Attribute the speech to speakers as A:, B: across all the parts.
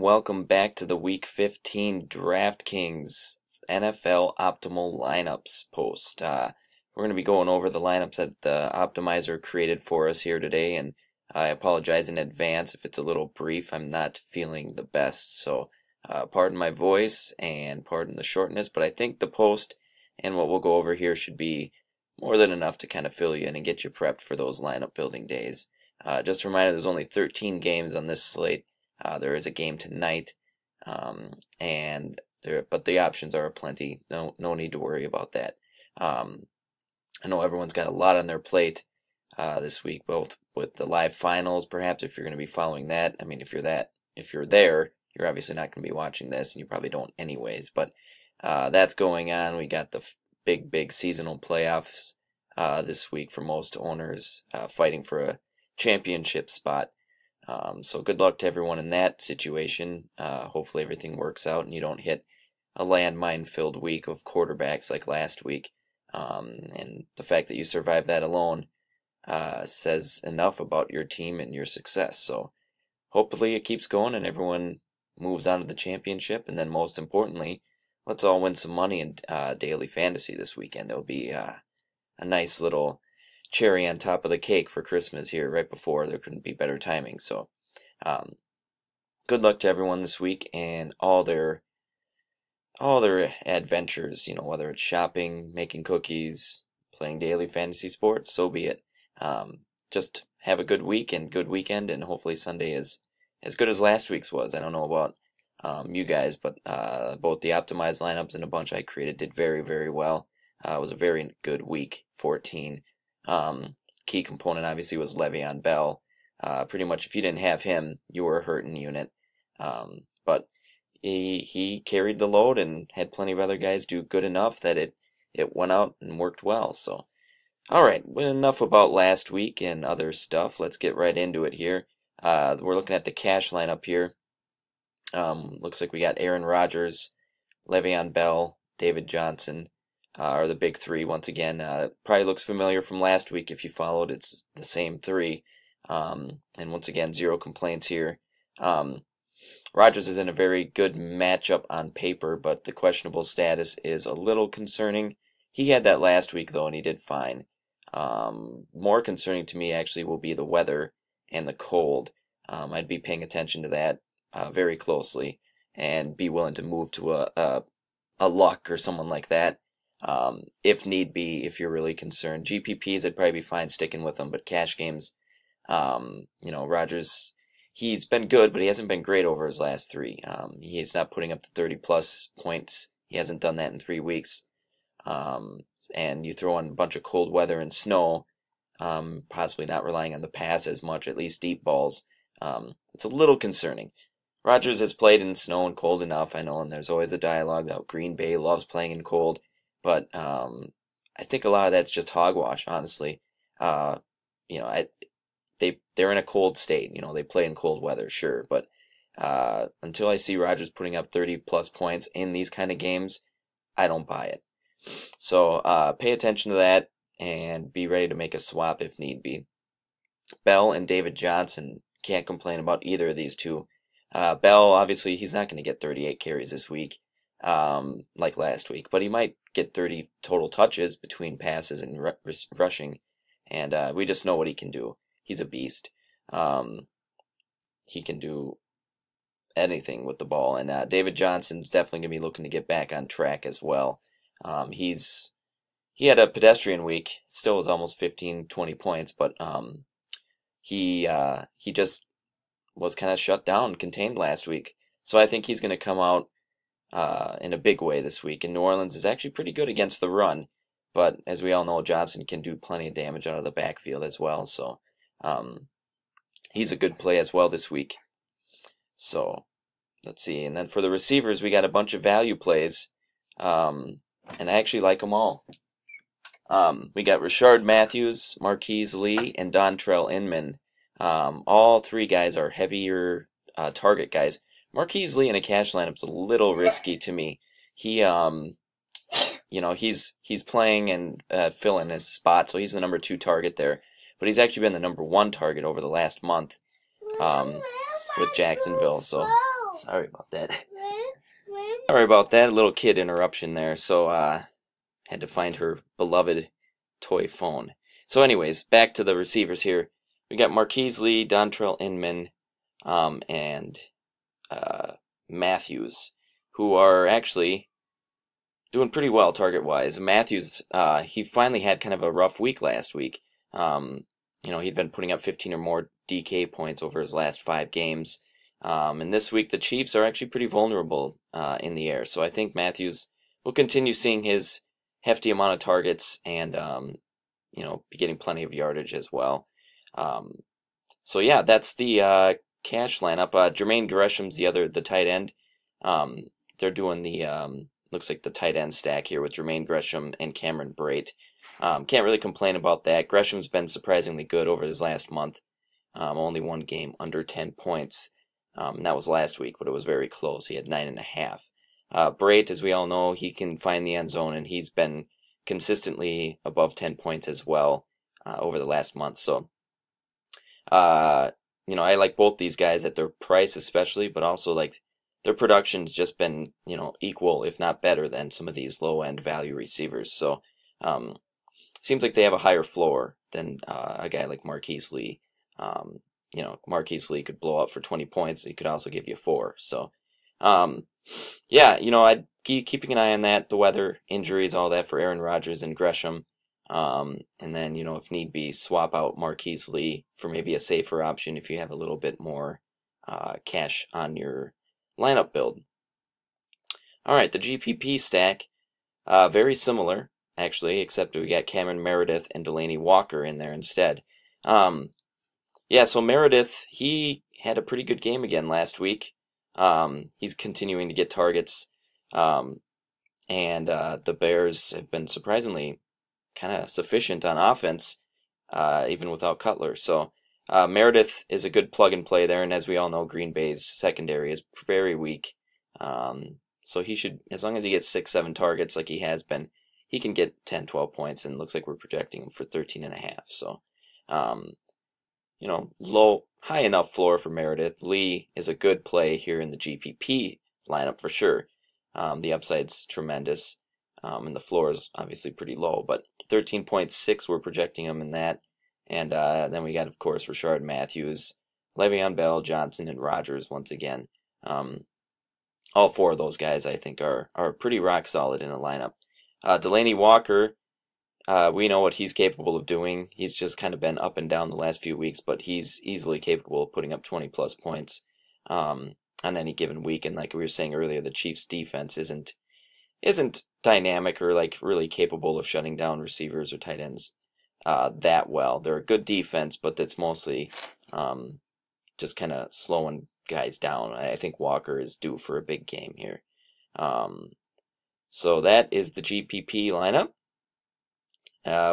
A: welcome back to the Week 15 DraftKings NFL Optimal Lineups post. We're going to be going over the lineups that the optimizer created for us here today, and I apologize in advance if it's a little brief. I'm not feeling the best, so pardon my voice and pardon the shortness, but I think the post and what we'll go over here should be more than enough to kind of fill you in and get you prepped for those lineup building days. Just a reminder, there's only 13 games on this slate. There is a game tonight, but the options are plenty. No need to worry about that. I know everyone's got a lot on their plate this week, both with the live finals, perhaps if you're going to be following that. I mean, if you're there, you're obviously not going to be watching this, and you probably don't anyways. But that's going on. We got the big seasonal playoffs this week for most owners, fighting for a championship spot. So good luck to everyone in that situation. Hopefully everything works out and you don't hit a landmine-filled week of quarterbacks like last week. And the fact that you survived that alone says enough about your team and your success. So hopefully it keeps going and everyone moves on to the championship. And then most importantly, let's all win some money in daily fantasy this weekend. It'll be a nice little cherry on top of the cake for Christmas here right before. There couldn't be better timing. So good luck to everyone this week and all their adventures, whether it's shopping, making cookies, playing daily fantasy sports, so be it. Just have a good week and good weekend, and hopefully Sunday is as good as last week's was. I don't know about you guys, but both the optimized lineups and a bunch I created did very well. It was a very good week 14. Key component obviously was Le'Veon Bell. Pretty much if you didn't have him, you were a hurting unit. But he carried the load and had plenty of other guys do good enough that it went out and worked well. So, all right, well, enough about last week and other stuff. Let's get right into it here. We're looking at the cash lineup here. Looks like we got Aaron Rodgers, Le'Veon Bell, David Johnson. Are the big three once again. Probably looks familiar from last week if you followed. It's the same three. And once again, zero complaints here. Rodgers is in a very good matchup on paper, but the questionable status is a little concerning. He had that last week, though, and he did fine. More concerning to me, actually, will be the weather and the cold. I'd be paying attention to that very closely and be willing to move to a Luck or someone like that. If need be, if you're really concerned. GPPs, I'd probably be fine sticking with them, but cash games, Rodgers, he's been good, but he hasn't been great over his last three. He's not putting up the 30-plus points. He hasn't done that in 3 weeks. And you throw in a bunch of cold weather and snow, possibly not relying on the pass as much, at least deep balls. It's a little concerning. Rodgers has played in snow and cold enough, I know, and there's always a dialogue that Green Bay loves playing in cold. But I think a lot of that's just hogwash, honestly. They're in a cold state. They play in cold weather, sure. But until I see Rodgers putting up 30-plus points in these kind of games, I don't buy it. So pay attention to that and be ready to make a swap if need be. Bell and David Johnson, can't complain about either of these two. Bell, obviously, he's not going to get 38 carries this week. Like last week, but he might get 30 total touches between passes and rushing, and we just know what he can do. He's a beast. He can do anything with the ball, and David Johnson's definitely going to be looking to get back on track as well. He had a pedestrian week, still was almost 15-20 points, but he just was kind of shut down, contained last week. So I think he's going to come out in a big way this week. And New Orleans is actually pretty good against the run, but as we all know, Johnson can do plenty of damage out of the backfield as well. So he's a good play as well this week. So let's see. And then for the receivers, we got a bunch of value plays, and I actually like them all. We got Rashard Matthews, Marquise Lee, and Dontrell Inman. All three guys are heavier target guys. Marquise Lee in a cash lineup's a little risky to me. He, he's playing and filling his spot, so he's the number 2 target there. But he's actually been the number 1 target over the last month with Jacksonville. So Sorry about that. Sorry about that. A little kid interruption there. So, had to find her beloved toy phone. So, anyways, back to the receivers here. We got Marquise Lee, Dontrell Inman, and Matthews, who are actually doing pretty well target-wise. Matthews, he finally had kind of a rough week last week. He'd been putting up 15 or more DK points over his last 5 games. And this week, the Chiefs are actually pretty vulnerable in the air. So I think Matthews will continue seeing his hefty amount of targets and, be getting plenty of yardage as well. So yeah, that's the cash lineup. Jermaine Gresham's the tight end. They're doing the looks like the tight end stack here with Jermaine Gresham and Cameron Brate. Can't really complain about that. Gresham's been surprisingly good over his last month. Only one game under 10 points. And that was last week, but it was very close. He had 9.5. Brate, as we all know, he can find the end zone, and he's been consistently above 10 points as well over the last month. So, I like both these guys at their price especially, but also like their production's just been, equal, if not better, than some of these low-end value receivers. So, seems like they have a higher floor than a guy like Marquise Lee. Marquise Lee could blow up for 20 points. He could also give you 4. So, I'd keep keeping an eye on that, the weather, injuries, all that for Aaron Rodgers and Gresham. And then, if need be, swap out Marquise Lee for maybe a safer option if you have a little bit more cash on your lineup build. All right, the GPP stack, very similar, actually, except we got Cameron Meredith and Delaney Walker in there instead. So Meredith, he had a pretty good game again last week. He's continuing to get targets, and the Bears have been surprisingly kind of sufficient on offense, even without Cutler. So Meredith is a good plug and play there, and as we all know, Green Bay's secondary is very weak. So he should, as long as he gets 6-7 targets like he has been, he can get 10-12 points, and looks like we're projecting him for 13.5. So, high enough floor for Meredith. Lee is a good play here in the GPP lineup for sure. The upside's tremendous, and the floor is obviously pretty low, but 13.6 we're projecting him in that. And then we got, of course, Rashard Matthews, Le'Veon Bell, Johnson, and Rodgers once again. All 4 of those guys, I think, are pretty rock solid in a lineup. Delaney Walker, we know what he's capable of doing. He's just kind of been up and down the last few weeks, but he's easily capable of putting up 20-plus points on any given week. And like we were saying earlier, the Chiefs' defense isn't dynamic or like really capable of shutting down receivers or tight ends that well. They're a good defense, but it's mostly just kind of slowing guys down. I think Walker is due for a big game here. So that is the GPP lineup.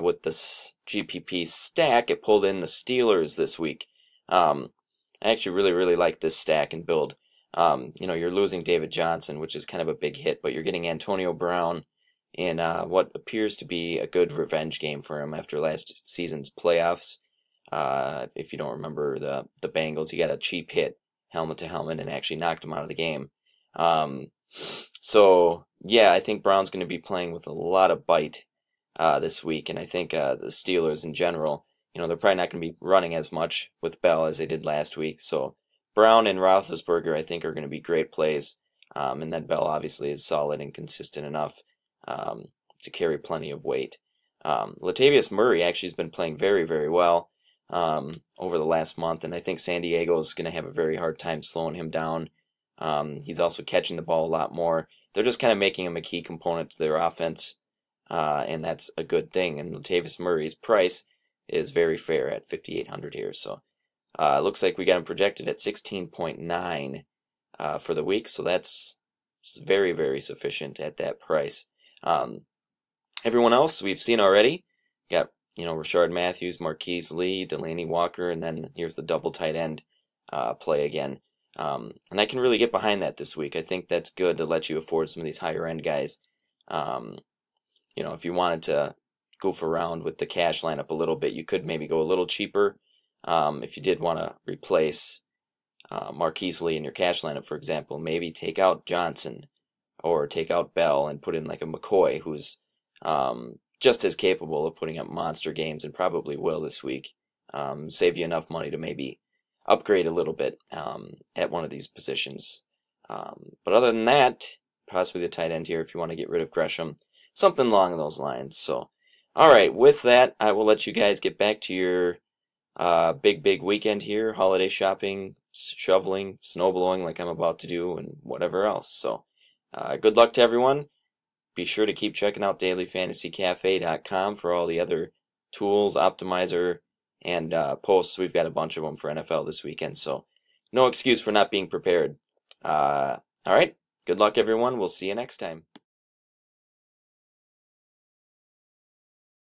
A: With this GPP stack, it pulled in the Steelers this week. I actually really like this stack and build. You're losing David Johnson, which is kind of a big hit, but you're getting Antonio Brown in what appears to be a good revenge game for him after last season's playoffs. If you don't remember the Bengals, he got a cheap hit, helmet to helmet, and actually knocked him out of the game. So yeah, I think Brown's going to be playing with a lot of bite this week, and I think the Steelers in general, they're probably not going to be running as much with Bell as they did last week. So Brown and Roethlisberger, I think, are going to be great plays, and then Bell obviously is solid and consistent enough to carry plenty of weight. Latavius Murray actually has been playing very well over the last month, and I think San Diego is going to have a very hard time slowing him down. He's also catching the ball a lot more. They're just kind of making him a key component to their offense. And that's a good thing. And Latavius Murray's price is very fair at 5,800 here. So it looks like we got him projected at 16.9 for the week. So that's very sufficient at that price. Everyone else we've seen already. Got Rashard Matthews, Marquise Lee, Delaney Walker, and then here's the double tight end play again. And I can really get behind that this week. I think that's good to let you afford some of these higher end guys. If you wanted to goof around with the cash lineup a little bit, you could maybe go a little cheaper if you did want to replace Marquise Lee in your cash lineup, for example, maybe take out Johnson or take out Bell and put in like a McCoy who's just as capable of putting up monster games and probably will this week. Save you enough money to maybe upgrade a little bit at one of these positions. But other than that, possibly the tight end here if you want to get rid of Gresham, something along those lines. So, all right, with that, I will let you guys get back to your big weekend here, holiday shopping, shoveling, snow blowing like I'm about to do, and whatever else. So, good luck to everyone. Be sure to keep checking out dailyfantasycafe.com for all the other tools, optimizer, and posts. We've got a bunch of them for NFL this weekend, so no excuse for not being prepared. All right, good luck, everyone. We'll see you next time.